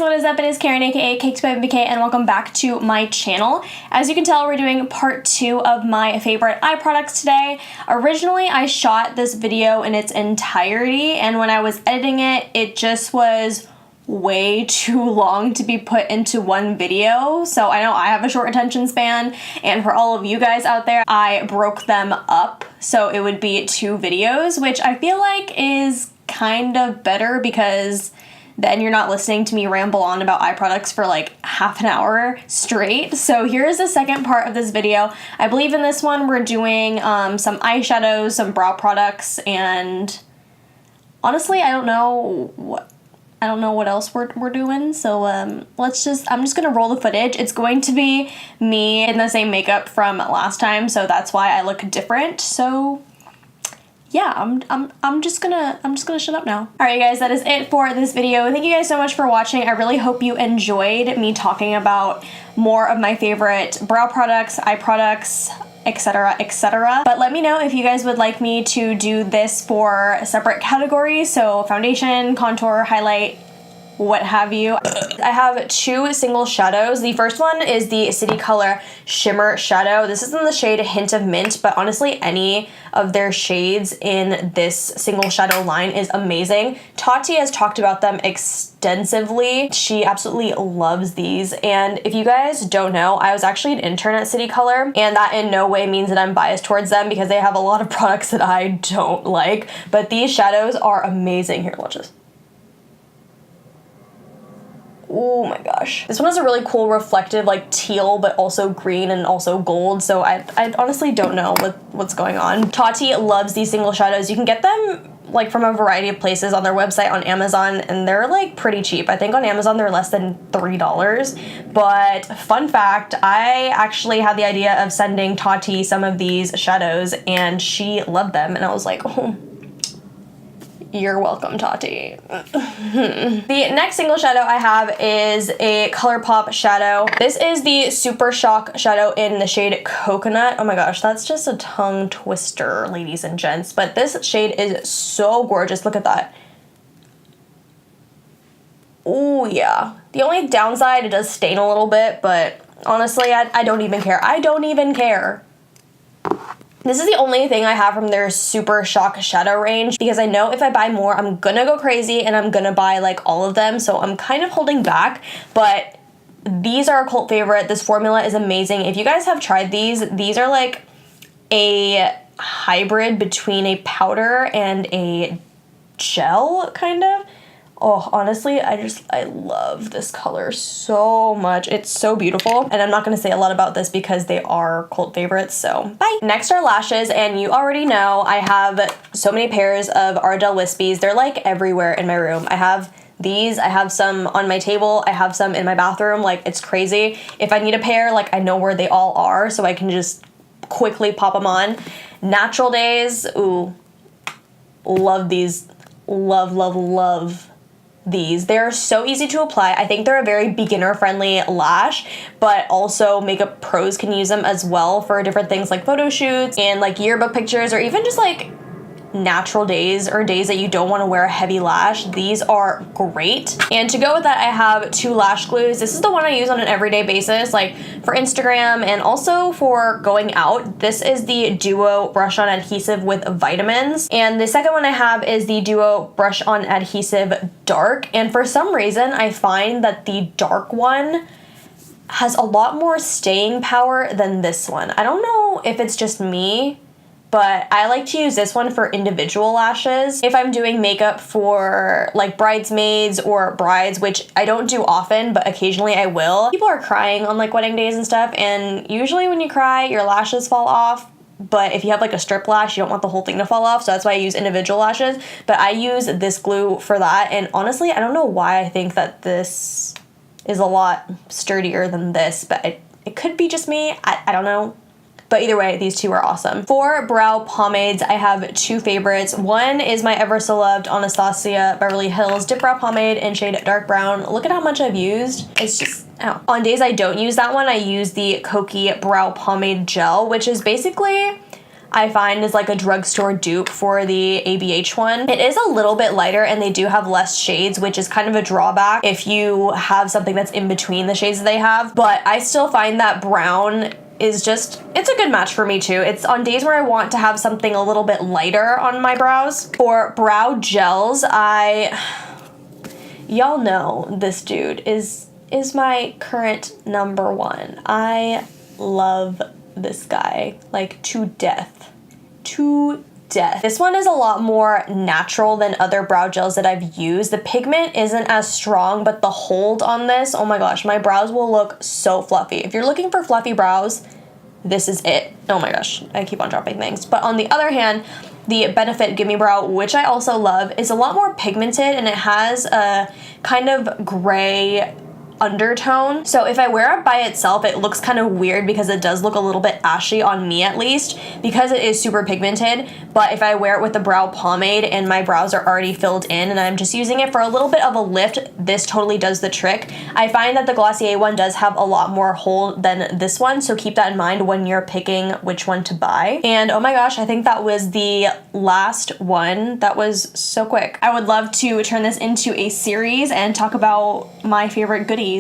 what is up? It is Karen, aka cakedbybabyk, and welcome back to my channel. As you can tell, we're doing part 2 of my favorite eye products today. Originally, I shot this video in its entirety, and when I was editing it, it just was way too long to be put into one video. So I know I have a short attention span, and for all of you guys out there, I broke them up so it would be 2 videos, which I feel like is kind of better because then you're not listening to me ramble on about eye products for like half an hour straight. So here's the second part of this video. I believe in this one we're doing some eyeshadows, some brow products, and honestly I don't know what else we're doing. So I'm just gonna roll the footage. It's going to be me in the same makeup from last time, so that's why I look different. So yeah, I'm just gonna shut up now. Alright guys, that is it for this video. Thank you guys so much for watching. I really hope you enjoyed me talking about more of my favorite brow products, eye products, etc, etc. But let me know if you guys would like me to do this for separate categories, so foundation, contour, highlight, what have you. I have 2 single shadows. The first one is the City Color Shimmer Shadow. This is in the shade Hint of Mint, but honestly any of their shades in this single shadow line is amazing. Tati has talked about them extensively. She absolutely loves these, and if you guys don't know, I was actually an intern at City Color, and that in no way means that I'm biased towards them because they have a lot of products that I don't like, but these shadows are amazing. Here, watch this. Oh my gosh. This one has a really cool reflective like teal but also green and also gold, so I honestly don't know what's going on. Tati loves these single shadows. You can get them like from a variety of places on their website, on Amazon, and they're like pretty cheap. I think on Amazon they're less than $3. But fun fact, I actually had the idea of sending Tati some of these shadows and she loved them, and I was like, oh, you're welcome, Tati. The next single shadow I have is a ColourPop shadow. This is the Super Shock shadow in the shade Coconut. Oh my gosh, that's just a tongue twister, ladies and gents. But this shade is so gorgeous. Look at that. Oh yeah. The only downside, it does stain a little bit, but honestly, I don't even care. I don't even care. This is the only thing I have from their Super Shock shadow range because I know if I buy more, I'm gonna go crazy and I'm gonna buy like all of them, so I'm kind of holding back, but these are a cult favorite. This formula is amazing. If you guys have tried these are like a hybrid between a powder and a gel, kind of. Oh, honestly, I love this color so much. It's so beautiful. And I'm not gonna say a lot about this because they are cult favorites, so bye. Next are lashes, and you already know I have so many pairs of Ardell Wispies. They're like everywhere in my room. I have these, I have some on my table, I have some in my bathroom, like it's crazy. If I need a pair, like I know where they all are, so I can just quickly pop them on. Natural Days, ooh, love these, love these. They're so easy to apply. I think they're a very beginner-friendly lash, but also makeup pros can use them as well for different things like photo shoots and like yearbook pictures, or even just like natural days or days that you don't want to wear a heavy lash. These are great. And to go with that, I have 2 lash glues. This is the one I use on an everyday basis, like for Instagram and also for going out. This is the Duo Brush On Adhesive with Vitamins. And the second one I have is the Duo Brush On Adhesive Dark. And for some reason, I find that the dark one has a lot more staying power than this one. I don't know if it's just me, but I like to use this one for individual lashes. If I'm doing makeup for like bridesmaids or brides, which I don't do often, but occasionally I will. People are crying on like wedding days and stuff, and usually when you cry, your lashes fall off. But if you have like a strip lash, you don't want the whole thing to fall off, so that's why I use individual lashes. But I use this glue for that, and honestly, I don't know why I think that this is a lot sturdier than this, but it could be just me. I don't know. But either way, these 2 are awesome. For brow pomades, I have 2 favorites. One is my ever so loved Anastasia Beverly Hills Dip Brow Pomade in shade Dark Brown. Look at how much I've used. It's just, ow. On days I don't use that one, I use the Kokie Brow Pomade Gel, which is basically I find is like a drugstore dupe for the ABH one. It is a little bit lighter and they do have less shades, which is kind of a drawback if you have something that's in between the shades that they have. But I still find that brown is just, it's a good match for me too. It's on days where I want to have something a little bit lighter on my brows. For brow gels, y'all know this dude is my current number one. I love this guy, like to death. To death. This one is a lot more natural than other brow gels that I've used. The pigment isn't as strong, but the hold on this, oh my gosh, my brows will look so fluffy. If you're looking for fluffy brows, this is it. Oh my gosh, I keep on dropping things. But on the other hand, the Benefit Gimme Brow, which I also love, is a lot more pigmented and it has a kind of gray undertone. So if I wear it by itself, it looks kind of weird because it does look a little bit ashy on me at least because it is super pigmented. But if I wear it with the brow pomade and my brows are already filled in and I'm just using it for a little bit of a lift, this totally does the trick. I find that the Glossier one does have a lot more hold than this one, so keep that in mind when you're picking which one to buy. And oh my gosh, I think that was the last one. That was so quick. I would love to turn this into a series and talk about my favorite goodies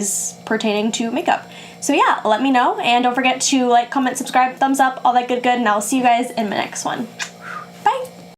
pertaining to makeup. So yeah, let me know, and don't forget to like, comment, subscribe, thumbs up, all that good, and I'll see you guys in my next one.